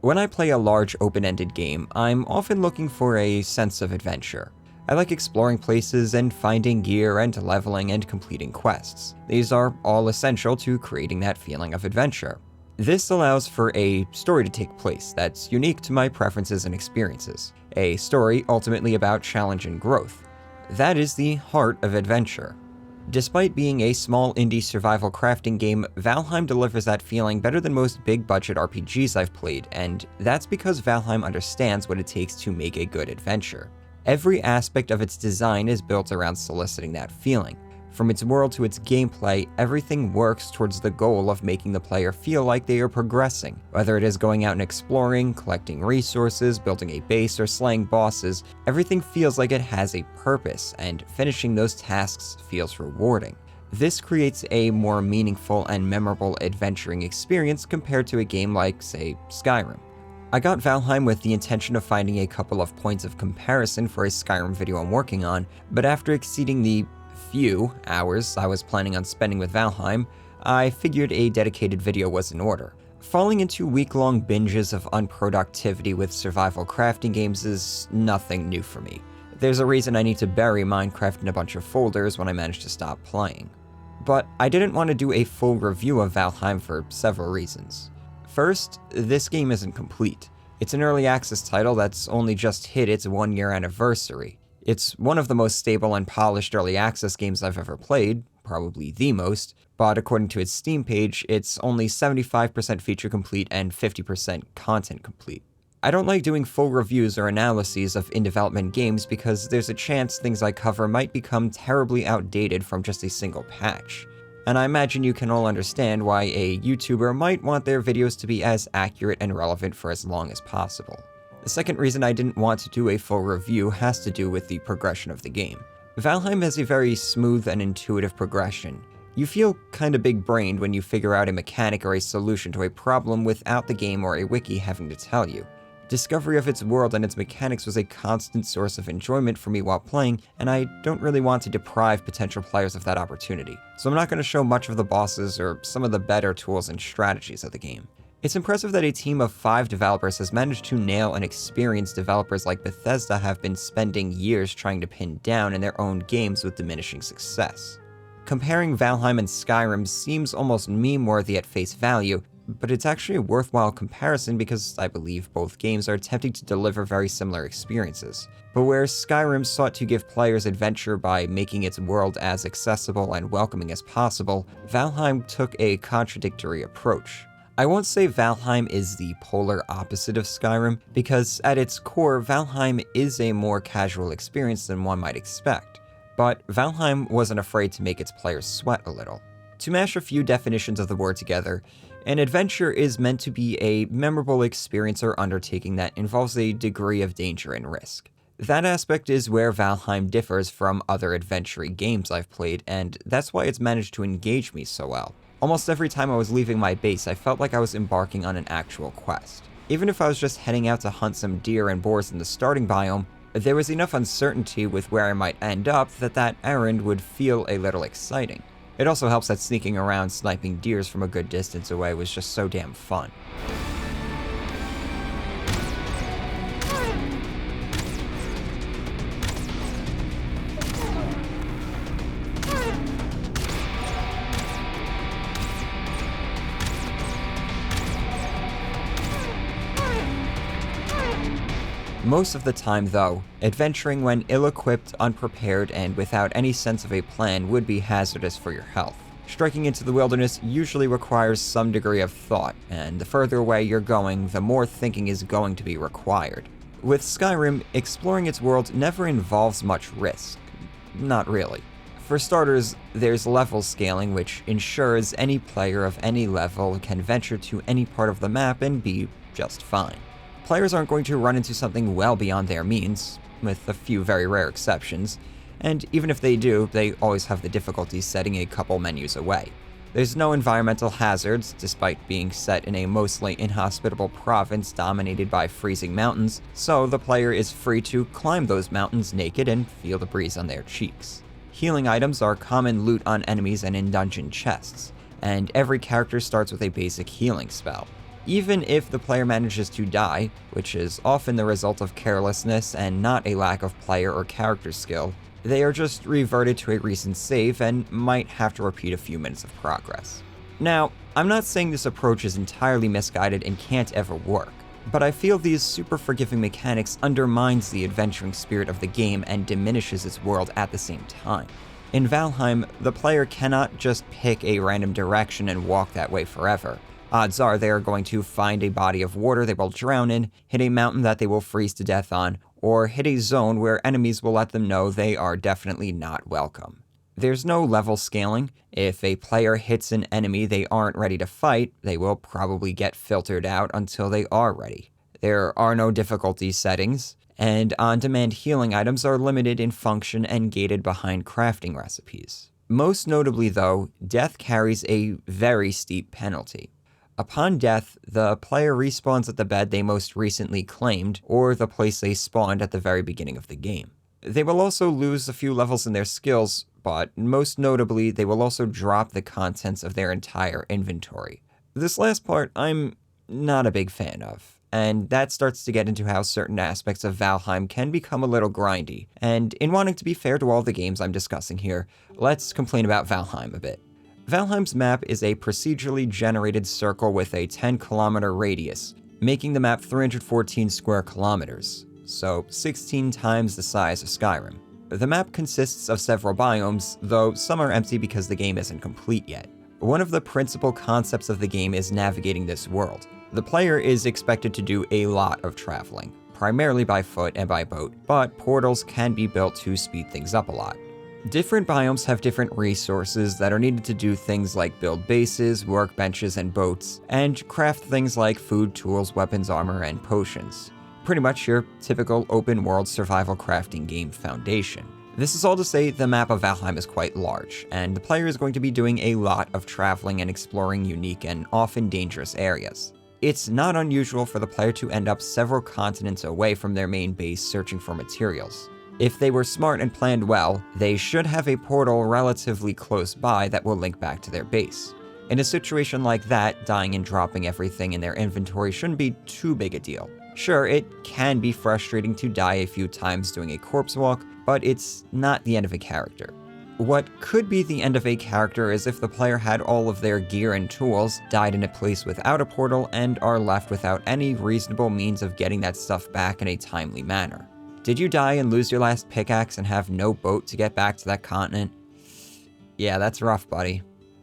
When I play a large open-ended game, I'm often looking for a sense of adventure. I like exploring places and finding gear and leveling and completing quests. These are all essential to creating that feeling of adventure. This allows for a story to take place that's unique to my preferences and experiences. A story ultimately about challenge and growth. That is the heart of adventure. Despite being a small indie survival crafting game, Valheim delivers that feeling better than most big-budget RPGs I've played, and that's because Valheim understands what it takes to make a good adventure. Every aspect of its design is built around soliciting that feeling. From its world to its gameplay, everything works towards the goal of making the player feel like they are progressing. Whether it is going out and exploring, collecting resources, building a base, or slaying bosses, everything feels like it has a purpose, and finishing those tasks feels rewarding. This creates a more meaningful and memorable adventuring experience compared to a game like, say, Skyrim. I got Valheim with the intention of finding a couple of points of comparison for a Skyrim video I'm working on, but after exceeding the few hours I was planning on spending with Valheim, I figured a dedicated video was in order. Falling into week-long binges of unproductivity with survival crafting games is nothing new for me. There's a reason I need to bury Minecraft in a bunch of folders when I manage to stop playing. But I didn't want to do a full review of Valheim for several reasons. First, this game isn't complete. It's an early access title that's only just hit its 1-year anniversary. It's one of the most stable and polished early access games I've ever played, probably the most, but according to its Steam page, it's only 75% feature complete and 50% content complete. I don't like doing full reviews or analyses of in-development games because there's a chance things I cover might become terribly outdated from just a single patch. And I imagine you can all understand why a YouTuber might want their videos to be as accurate and relevant for as long as possible. The second reason I didn't want to do a full review has to do with the progression of the game. Valheim has a very smooth and intuitive progression. You feel kinda big-brained when you figure out a mechanic or a solution to a problem without the game or a wiki having to tell you. Discovery of its world and its mechanics was a constant source of enjoyment for me while playing, and I don't really want to deprive potential players of that opportunity, so I'm not going to show much of the bosses or some of the better tools and strategies of the game. It's impressive that a team of 5 developers has managed to nail and experience developers like Bethesda have been spending years trying to pin down in their own games with diminishing success. Comparing Valheim and Skyrim seems almost meme-worthy at face value, but it's actually a worthwhile comparison because I believe both games are attempting to deliver very similar experiences. But where Skyrim sought to give players adventure by making its world as accessible and welcoming as possible, Valheim took a contradictory approach. I won't say Valheim is the polar opposite of Skyrim, because at its core, Valheim is a more casual experience than one might expect. But Valheim wasn't afraid to make its players sweat a little. To mash a few definitions of the word together, an adventure is meant to be a memorable experience or undertaking that involves a degree of danger and risk. That aspect is where Valheim differs from other adventure games I've played, and that's why it's managed to engage me so well. Almost every time I was leaving my base, I felt like I was embarking on an actual quest. Even if I was just heading out to hunt some deer and boars in the starting biome, there was enough uncertainty with where I might end up that errand would feel a little exciting. It also helps that sneaking around sniping deers from a good distance away was just so damn fun. Most of the time, though, adventuring when ill-equipped, unprepared, and without any sense of a plan would be hazardous for your health. Striking into the wilderness usually requires some degree of thought, and the further away you're going, the more thinking is going to be required. With Skyrim, exploring its world never involves much risk. Not really. For starters, there's level scaling, which ensures any player of any level can venture to any part of the map and be just fine. Players aren't going to run into something well beyond their means, with a few very rare exceptions, and even if they do, they always have the difficulty setting a couple menus away. There's no environmental hazards, despite being set in a mostly inhospitable province dominated by freezing mountains, so the player is free to climb those mountains naked and feel the breeze on their cheeks. Healing items are common loot on enemies and in dungeon chests, and every character starts with a basic healing spell. Even if the player manages to die, which is often the result of carelessness and not a lack of player or character skill, they are just reverted to a recent save and might have to repeat a few minutes of progress. Now, I'm not saying this approach is entirely misguided and can't ever work, but I feel these super forgiving mechanics undermines the adventuring spirit of the game and diminishes its world at the same time. In Valheim, the player cannot just pick a random direction and walk that way forever. Odds are they are going to find a body of water they will drown in, hit a mountain that they will freeze to death on, or hit a zone where enemies will let them know they are definitely not welcome. There's no level scaling. If a player hits an enemy they aren't ready to fight, they will probably get filtered out until they are ready. There are no difficulty settings, and on-demand healing items are limited in function and gated behind crafting recipes. Most notably though, death carries a very steep penalty. Upon death, the player respawns at the bed they most recently claimed, or the place they spawned at the very beginning of the game. They will also lose a few levels in their skills, but most notably, they will also drop the contents of their entire inventory. This last part, I'm not a big fan of, and that starts to get into how certain aspects of Valheim can become a little grindy. And in wanting to be fair to all the games I'm discussing here, let's complain about Valheim a bit. Valheim's map is a procedurally generated circle with a 10-kilometer radius, making the map 314 square kilometers, so 16 times the size of Skyrim. The map consists of several biomes, though some are empty because the game isn't complete yet. One of the principal concepts of the game is navigating this world. The player is expected to do a lot of traveling, primarily by foot and by boat, but portals can be built to speed things up a lot. Different biomes have different resources that are needed to do things like build bases, workbenches, and boats, and craft things like food, tools, weapons, armor, and potions. Pretty much your typical open-world survival crafting game foundation. This is all to say the map of Valheim is quite large, and the player is going to be doing a lot of traveling and exploring unique and often dangerous areas. It's not unusual for the player to end up several continents away from their main base searching for materials. If they were smart and planned well, they should have a portal relatively close by that will link back to their base. In a situation like that, dying and dropping everything in their inventory shouldn't be too big a deal. Sure, it can be frustrating to die a few times doing a corpse walk, but it's not the end of a character. What could be the end of a character is if the player had all of their gear and tools, died in a place without a portal, and are left without any reasonable means of getting that stuff back in a timely manner. Did you die and lose your last pickaxe and have no boat to get back to that continent? Yeah, that's rough, buddy.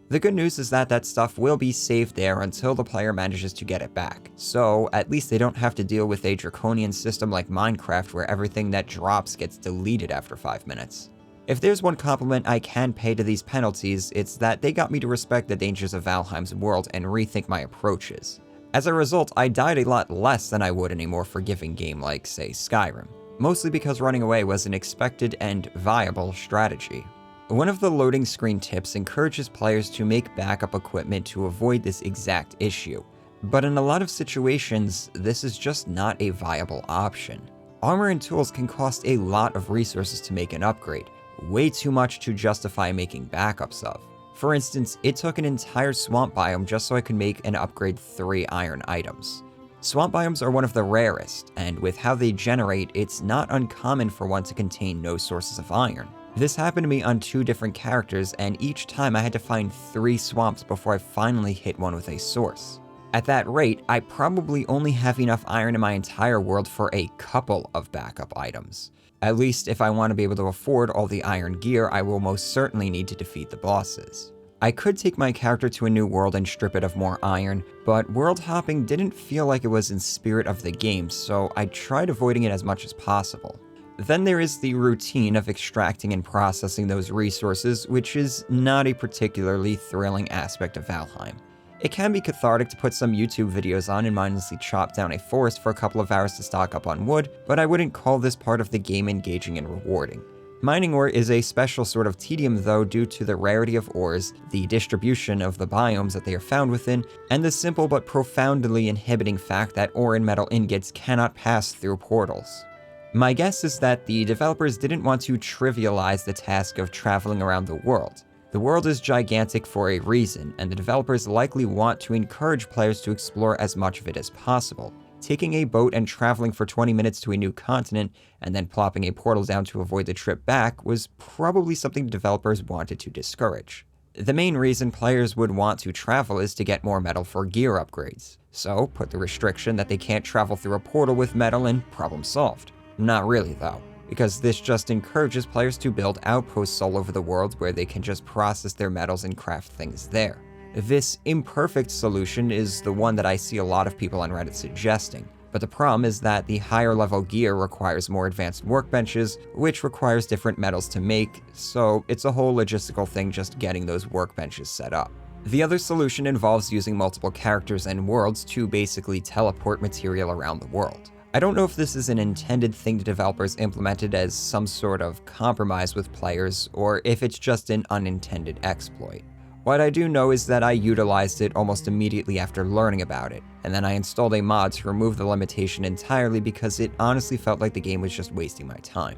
The good news is that that stuff will be saved there until the player manages to get it back, so at least they don't have to deal with a draconian system like Minecraft where everything that drops gets deleted after 5 minutes. If there's one compliment I can pay to these penalties, it's that they got me to respect the dangers of Valheim's world and rethink my approaches. As a result, I died a lot less than I would in a more forgiving game like, say, Skyrim. Mostly because running away was an expected and viable strategy. One of the loading screen tips encourages players to make backup equipment to avoid this exact issue, but in a lot of situations, this is just not a viable option. Armor and tools can cost a lot of resources to make an upgrade, way too much to justify making backups of. For instance, it took an entire swamp biome just so I could make and upgrade 3 iron items. Swamp biomes are one of the rarest, and with how they generate, it's not uncommon for one to contain no sources of iron. This happened to me on 2 different characters, and each time I had to find 3 swamps before I finally hit one with a source. At that rate, I probably only have enough iron in my entire world for a couple of backup items. At least if I want to be able to afford all the iron gear I will most certainly need to defeat the bosses. I could take my character to a new world and strip it of more iron, but world hopping didn't feel like it was in spirit of the game, so I tried avoiding it as much as possible. Then there is the routine of extracting and processing those resources, which is not a particularly thrilling aspect of Valheim. It can be cathartic to put some YouTube videos on and mindlessly chop down a forest for a couple of hours to stock up on wood, but I wouldn't call this part of the game engaging and rewarding. Mining ore is a special sort of tedium though due to the rarity of ores, the distribution of the biomes that they are found within, and the simple but profoundly inhibiting fact that ore and metal ingots cannot pass through portals. My guess is that the developers didn't want to trivialize the task of traveling around the world. The world is gigantic for a reason, and the developers likely want to encourage players to explore as much of it as possible. Taking a boat and traveling for 20 minutes to a new continent, and then plopping a portal down to avoid the trip back was probably something developers wanted to discourage. The main reason players would want to travel is to get more metal for gear upgrades. So, put the restriction that they can't travel through a portal with metal and problem solved. Not really though, because this just encourages players to build outposts all over the world where they can just process their metals and craft things there. This imperfect solution is the one that I see a lot of people on Reddit suggesting, but the problem is that the higher level gear requires more advanced workbenches, which requires different metals to make, so it's a whole logistical thing just getting those workbenches set up. The other solution involves using multiple characters and worlds to basically teleport material around the world. I don't know if this is an intended thing the developers implemented as some sort of compromise with players, or if it's just an unintended exploit. What I do know is that I utilized it almost immediately after learning about it, and then I installed a mod to remove the limitation entirely because it honestly felt like the game was just wasting my time.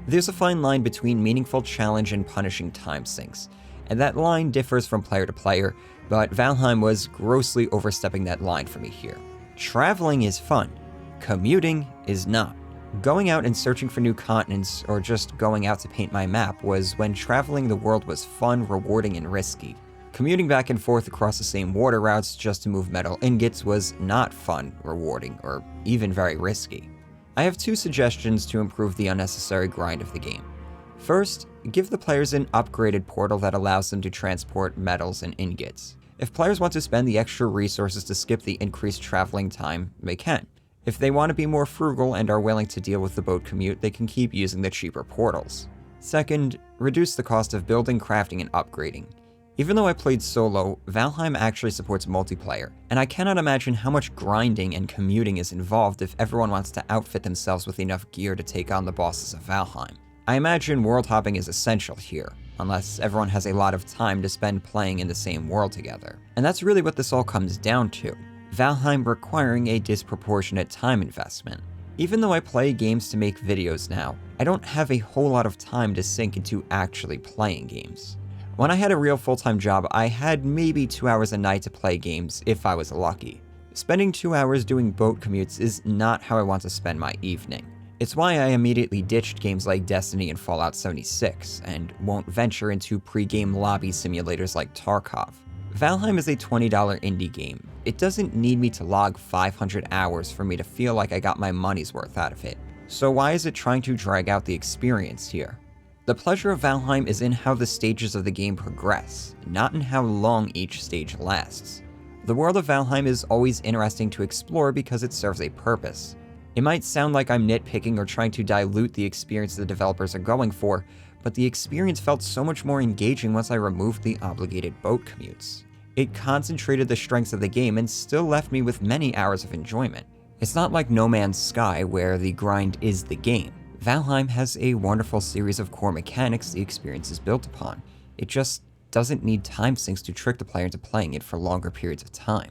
There's a fine line between meaningful challenge and punishing time sinks, and that line differs from player to player, but Valheim was grossly overstepping that line for me here. Traveling is fun. Commuting is not. Going out and searching for new continents, or just going out to paint my map, was when traveling the world was fun, rewarding, and risky. Commuting back and forth across the same water routes just to move metal ingots was not fun, rewarding, or even very risky. I have two suggestions to improve the unnecessary grind of the game. First, give the players an upgraded portal that allows them to transport metals and ingots. If players want to spend the extra resources to skip the increased traveling time, they can. If they want to be more frugal and are willing to deal with the boat commute, they can keep using the cheaper portals. Second, reduce the cost of building, crafting, and upgrading. Even though I played solo, Valheim actually supports multiplayer, and I cannot imagine how much grinding and commuting is involved if everyone wants to outfit themselves with enough gear to take on the bosses of Valheim. I imagine world hopping is essential here, unless everyone has a lot of time to spend playing in the same world together. And that's really what this all comes down to. Valheim requiring a disproportionate time investment. Even though I play games to make videos now, I don't have a whole lot of time to sink into actually playing games. When I had a real full-time job, I had maybe 2 hours a night to play games if I was lucky. Spending 2 hours doing boat commutes is not how I want to spend my evening. It's why I immediately ditched games like Destiny and Fallout 76, and won't venture into pre-game lobby simulators like Tarkov. Valheim is a $20 indie game. It doesn't need me to log 500 hours for me to feel like I got my money's worth out of it. So why is it trying to drag out the experience here? The pleasure of Valheim is in how the stages of the game progress, not in how long each stage lasts. The world of Valheim is always interesting to explore because it serves a purpose. It might sound like I'm nitpicking or trying to dilute the experience the developers are going for, but the experience felt so much more engaging once I removed the obligated boat commutes. It concentrated the strengths of the game and still left me with many hours of enjoyment. It's not like No Man's Sky, where the grind is the game. Valheim has a wonderful series of core mechanics the experience is built upon. It just doesn't need time sinks to trick the player into playing it for longer periods of time.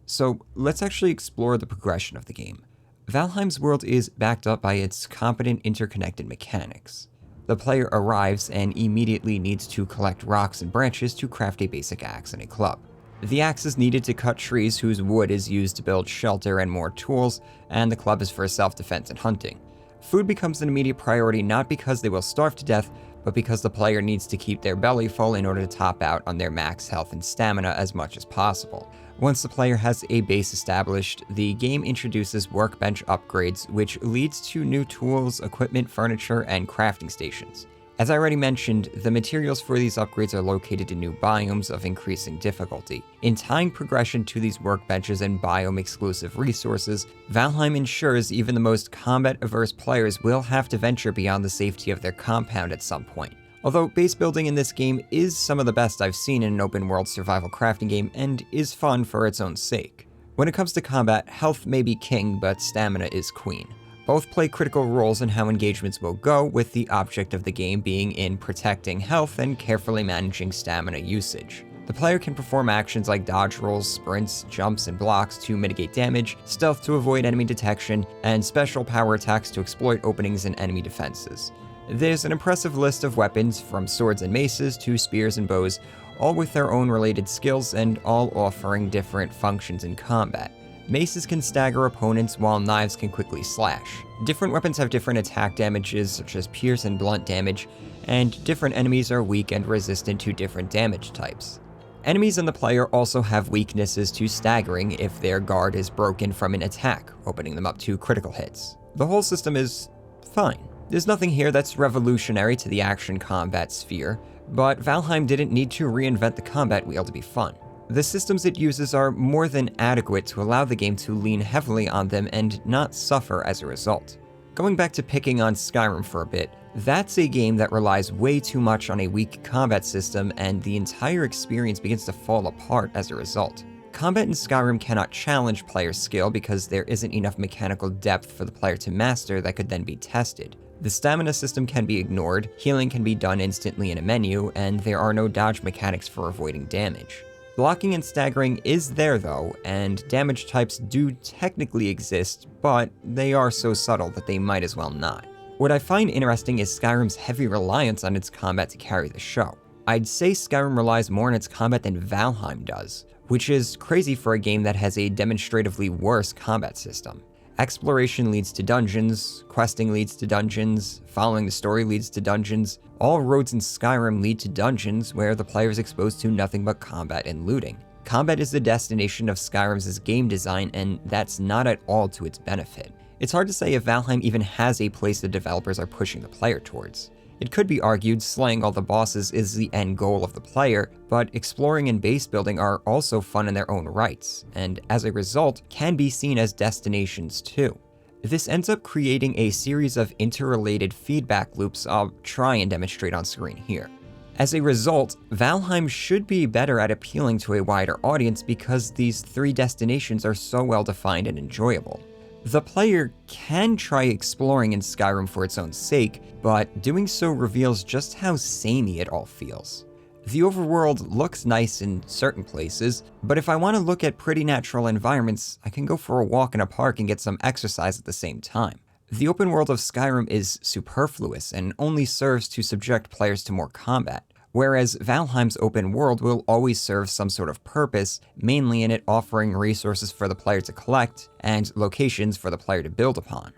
So let's actually explore the progression of the game. Valheim's world is backed up by its competent interconnected mechanics. The player arrives and immediately needs to collect rocks and branches to craft a basic axe and a club. The axe is needed to cut trees whose wood is used to build shelter and more tools, and the club is for self-defense and hunting. Food becomes an immediate priority not because they will starve to death, but because the player needs to keep their belly full in order to top out on their max health and stamina as much as possible. Once the player has a base established, the game introduces workbench upgrades, which leads to new tools, equipment, furniture, and crafting stations. As I already mentioned, the materials for these upgrades are located in new biomes of increasing difficulty. In tying progression to these workbenches and biome-exclusive resources, Valheim ensures even the most combat-averse players will have to venture beyond the safety of their compound at some point. Although base building in this game is some of the best I've seen in an open-world survival crafting game and is fun for its own sake. When it comes to combat, health may be king, but stamina is queen. Both play critical roles in how engagements will go, with the object of the game being in protecting health and carefully managing stamina usage. The player can perform actions like dodge rolls, sprints, jumps, and blocks to mitigate damage, stealth to avoid enemy detection, and special power attacks to exploit openings in enemy defenses. There's an impressive list of weapons, from swords and maces to spears and bows, all with their own related skills and all offering different functions in combat. Maces can stagger opponents while knives can quickly slash. Different weapons have different attack damages, such as pierce and blunt damage, and different enemies are weak and resistant to different damage types. Enemies and the player also have weaknesses to staggering if their guard is broken from an attack, opening them up to critical hits. The whole system is fine. There's nothing here that's revolutionary to the action combat sphere, but Valheim didn't need to reinvent the combat wheel to be fun. The systems it uses are more than adequate to allow the game to lean heavily on them and not suffer as a result. Going back to picking on Skyrim for a bit, that's a game that relies way too much on a weak combat system, and the entire experience begins to fall apart as a result. Combat in Skyrim cannot challenge player skill because there isn't enough mechanical depth for the player to master that could then be tested. The stamina system can be ignored, healing can be done instantly in a menu, and there are no dodge mechanics for avoiding damage. Blocking and staggering is there though, and damage types do technically exist, but they are so subtle that they might as well not. What I find interesting is Skyrim's heavy reliance on its combat to carry the show. I'd say Skyrim relies more on its combat than Valheim does, which is crazy for a game that has a demonstratively worse combat system. Exploration leads to dungeons, questing leads to dungeons, following the story leads to dungeons. All roads in Skyrim lead to dungeons where the player is exposed to nothing but combat and looting. Combat is the destination of Skyrim's game design, and that's not at all to its benefit. It's hard to say if Valheim even has a place the developers are pushing the player towards. It could be argued slaying all the bosses is the end goal of the player, but exploring and base building are also fun in their own rights, and as a result, can be seen as destinations too. This ends up creating a series of interrelated feedback loops I'll try and demonstrate on screen here. As a result, Valheim should be better at appealing to a wider audience because these three destinations are so well defined and enjoyable. The player can try exploring in Skyrim for its own sake, but doing so reveals just how samey it all feels. The overworld looks nice in certain places, but if I want to look at pretty natural environments, I can go for a walk in a park and get some exercise at the same time. The open world of Skyrim is superfluous and only serves to subject players to more combat, whereas Valheim's open world will always serve some sort of purpose, mainly in it offering resources for the player to collect and locations for the player to build upon.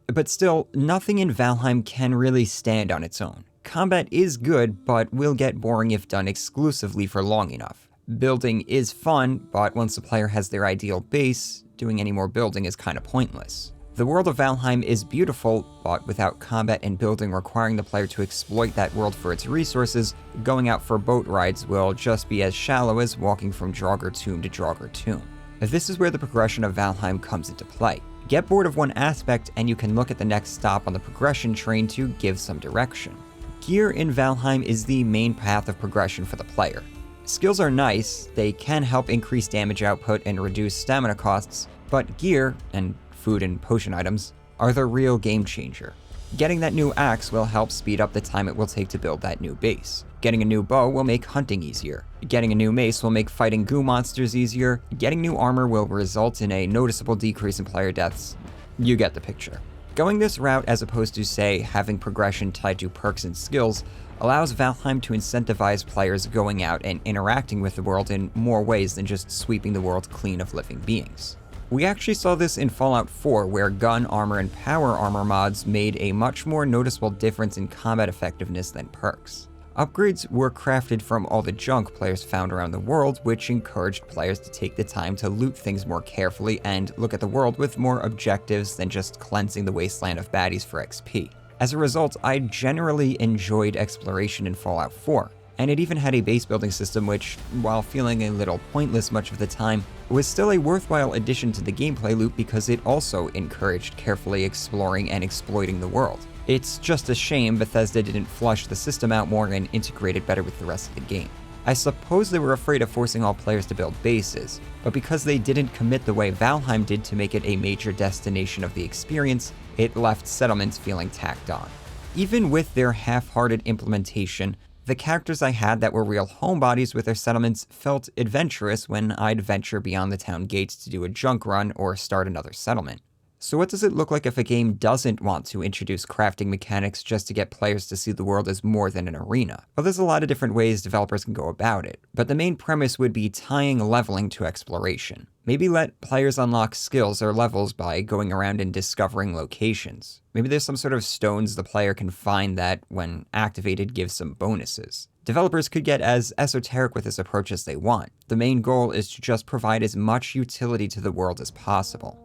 But still, nothing in Valheim can really stand on its own. Combat is good, but will get boring if done exclusively for long enough. Building is fun, but once the player has their ideal base, doing any more building is kinda pointless. The world of Valheim is beautiful, but without combat and building requiring the player to exploit that world for its resources, going out for boat rides will just be as shallow as walking from Draugr Tomb to Draugr Tomb. This is where the progression of Valheim comes into play. Get bored of one aspect and you can look at the next stop on the progression train to give some direction. Gear in Valheim is the main path of progression for the player. Skills are nice, they can help increase damage output and reduce stamina costs, but gear, and food and potion items, are the real game changer. Getting that new axe will help speed up the time it will take to build that new base. Getting a new bow will make hunting easier. Getting a new mace will make fighting goo monsters easier. Getting new armor will result in a noticeable decrease in player deaths. You get the picture. Going this route, as opposed to, say, having progression tied to perks and skills, allows Valheim to incentivize players going out and interacting with the world in more ways than just sweeping the world clean of living beings. We actually saw this in Fallout 4, where gun armor and power armor mods made a much more noticeable difference in combat effectiveness than perks. Upgrades were crafted from all the junk players found around the world, which encouraged players to take the time to loot things more carefully and look at the world with more objectives than just cleansing the wasteland of baddies for XP. As a result, I generally enjoyed exploration in Fallout 4, and it even had a base building system which, while feeling a little pointless much of the time, was still a worthwhile addition to the gameplay loop because it also encouraged carefully exploring and exploiting the world. It's just a shame Bethesda didn't flush the system out more and integrate it better with the rest of the game. I suppose they were afraid of forcing all players to build bases, but because they didn't commit the way Valheim did to make it a major destination of the experience, it left settlements feeling tacked on. Even with their half-hearted implementation, the characters I had that were real homebodies with their settlements felt adventurous when I'd venture beyond the town gates to do a junk run or start another settlement. So what does it look like if a game doesn't want to introduce crafting mechanics just to get players to see the world as more than an arena? Well, there's a lot of different ways developers can go about it, but the main premise would be tying leveling to exploration. Maybe let players unlock skills or levels by going around and discovering locations. Maybe there's some sort of stones the player can find that, when activated, give some bonuses. Developers could get as esoteric with this approach as they want. The main goal is to just provide as much utility to the world as possible.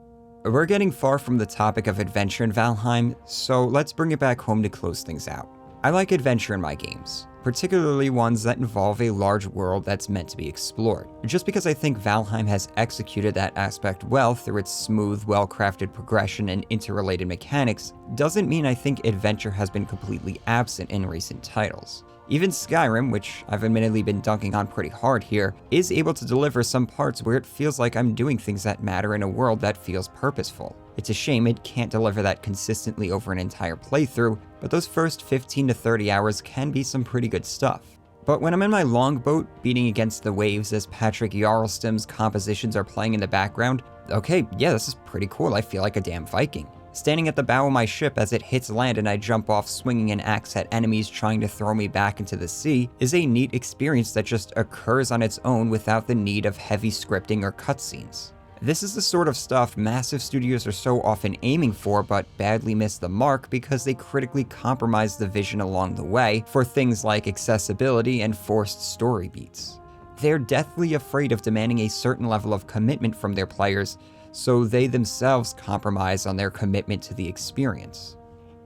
We're getting far from the topic of adventure in Valheim, so let's bring it back home to close things out. I like adventure in my games, particularly ones that involve a large world that's meant to be explored. Just because I think Valheim has executed that aspect well through its smooth, well-crafted progression and interrelated mechanics, doesn't mean I think adventure has been completely absent in recent titles. Even Skyrim, which I've admittedly been dunking on pretty hard here, is able to deliver some parts where it feels like I'm doing things that matter in a world that feels purposeful. It's a shame it can't deliver that consistently over an entire playthrough, but those first 15 to 30 hours can be some pretty good stuff. But when I'm in my longboat, beating against the waves as Patrick Jarlstom's compositions are playing in the background, okay, yeah, this is pretty cool, I feel like a damn Viking. Standing at the bow of my ship as it hits land and I jump off swinging an axe at enemies trying to throw me back into the sea is a neat experience that just occurs on its own without the need of heavy scripting or cutscenes. This is the sort of stuff massive studios are so often aiming for but badly miss the mark because they critically compromise the vision along the way for things like accessibility and forced story beats. They're deathly afraid of demanding a certain level of commitment from their players, so they themselves compromise on their commitment to the experience.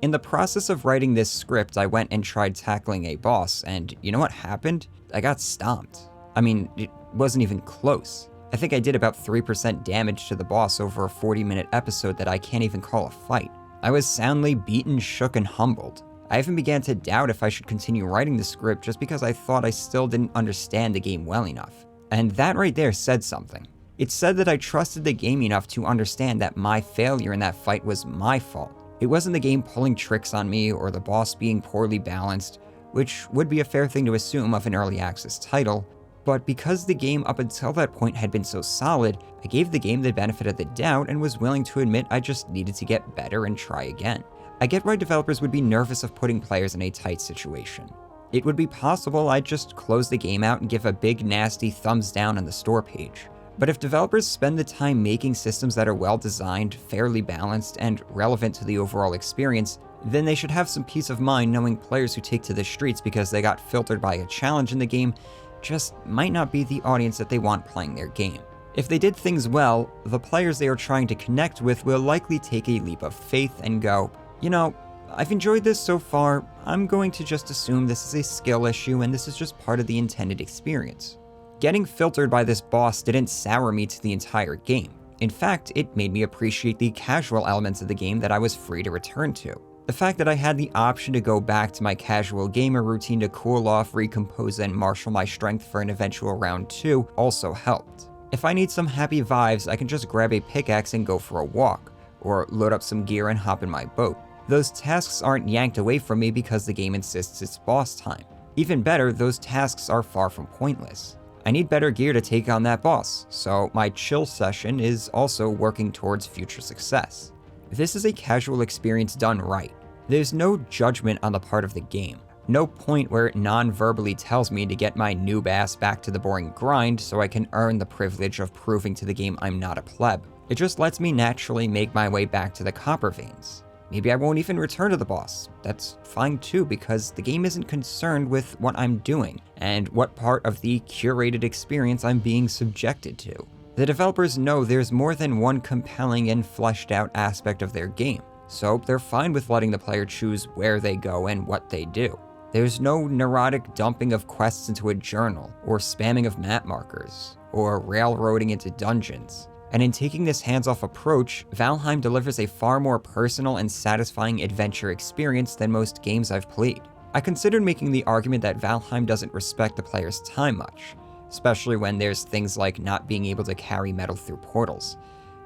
In the process of writing this script, I went and tried tackling a boss, and you know what happened? I got stomped. I mean, it wasn't even close. I think I did about 3% damage to the boss over a 40-minute episode that I can't even call a fight. I was soundly beaten, shook, and humbled. I even began to doubt if I should continue writing the script just because I thought I still didn't understand the game well enough. And that right there said something. It said that I trusted the game enough to understand that my failure in that fight was my fault. It wasn't the game pulling tricks on me or the boss being poorly balanced, which would be a fair thing to assume of an early access title, but because the game up until that point had been so solid, I gave the game the benefit of the doubt and was willing to admit I just needed to get better and try again. I get why developers would be nervous of putting players in a tight situation. It would be possible I'd just close the game out and give a big nasty thumbs down on the store page. But if developers spend the time making systems that are well designed, fairly balanced, and relevant to the overall experience, then they should have some peace of mind knowing players who take to the streets because they got filtered by a challenge in the game just might not be the audience that they want playing their game. If they did things well, the players they are trying to connect with will likely take a leap of faith and go, you know, I've enjoyed this so far, I'm going to just assume this is a skill issue and this is just part of the intended experience. Getting filtered by this boss didn't sour me to the entire game. In fact, it made me appreciate the casual elements of the game that I was free to return to. The fact that I had the option to go back to my casual gamer routine to cool off, recompose, and marshal my strength for an eventual round 2 also helped. If I need some happy vibes, I can just grab a pickaxe and go for a walk, or load up some gear and hop in my boat. Those tasks aren't yanked away from me because the game insists it's boss time. Even better, those tasks are far from pointless. I need better gear to take on that boss, so my chill session is also working towards future success. This is a casual experience done right. There's no judgment on the part of the game. No point where it non-verbally tells me to get my noob ass back to the boring grind so I can earn the privilege of proving to the game I'm not a pleb. It just lets me naturally make my way back to the copper veins. Maybe I won't even return to the boss. That's fine too, because the game isn't concerned with what I'm doing and what part of the curated experience I'm being subjected to. The developers know there's more than one compelling and fleshed out aspect of their game, so they're fine with letting the player choose where they go and what they do. There's no neurotic dumping of quests into a journal, or spamming of map markers, or railroading into dungeons. And in taking this hands-off approach, Valheim delivers a far more personal and satisfying adventure experience than most games I've played. I considered making the argument that Valheim doesn't respect the player's time much, especially when there's things like not being able to carry metal through portals.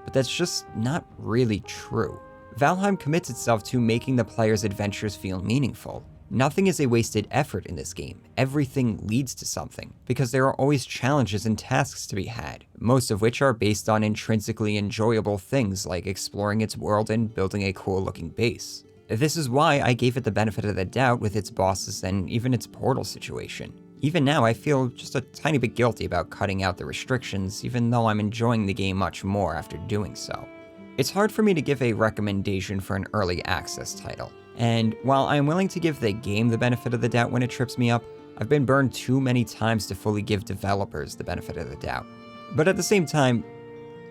But that's just not really true. Valheim commits itself to making the player's adventures feel meaningful. Nothing is a wasted effort in this game. Everything leads to something, because there are always challenges and tasks to be had, most of which are based on intrinsically enjoyable things like exploring its world and building a cool-looking base. This is why I gave it the benefit of the doubt with its bosses and even its portal situation. Even now, I feel just a tiny bit guilty about cutting out the restrictions, even though I'm enjoying the game much more after doing so. It's hard for me to give a recommendation for an early access title, and while I'm willing to give the game the benefit of the doubt when it trips me up, I've been burned too many times to fully give developers the benefit of the doubt. But at the same time,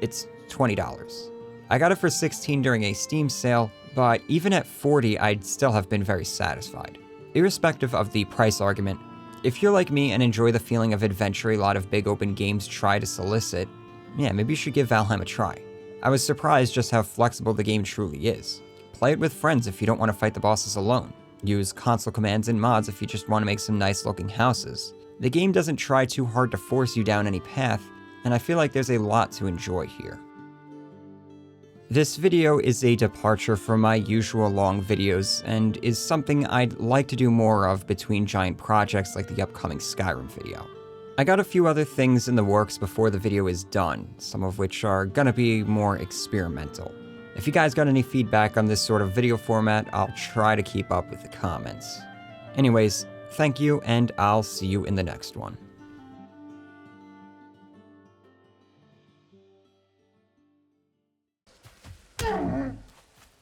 it's $20. I got it for $16 during a Steam sale, but even at $40, I'd still have been very satisfied. Irrespective of the price argument, if you're like me and enjoy the feeling of adventure a lot of big open games try to solicit, yeah, maybe you should give Valheim a try. I was surprised just how flexible the game truly is. Play it with friends if you don't want to fight the bosses alone. Use console commands and mods if you just want to make some nice looking houses. The game doesn't try too hard to force you down any path, and I feel like there's a lot to enjoy here. This video is a departure from my usual long videos, and is something I'd like to do more of between giant projects like the upcoming Skyrim video. I got a few other things in the works before the video is done, some of which are gonna be more experimental. If you guys got any feedback on this sort of video format, I'll try to keep up with the comments. Anyways, thank you, and I'll see you in the next one.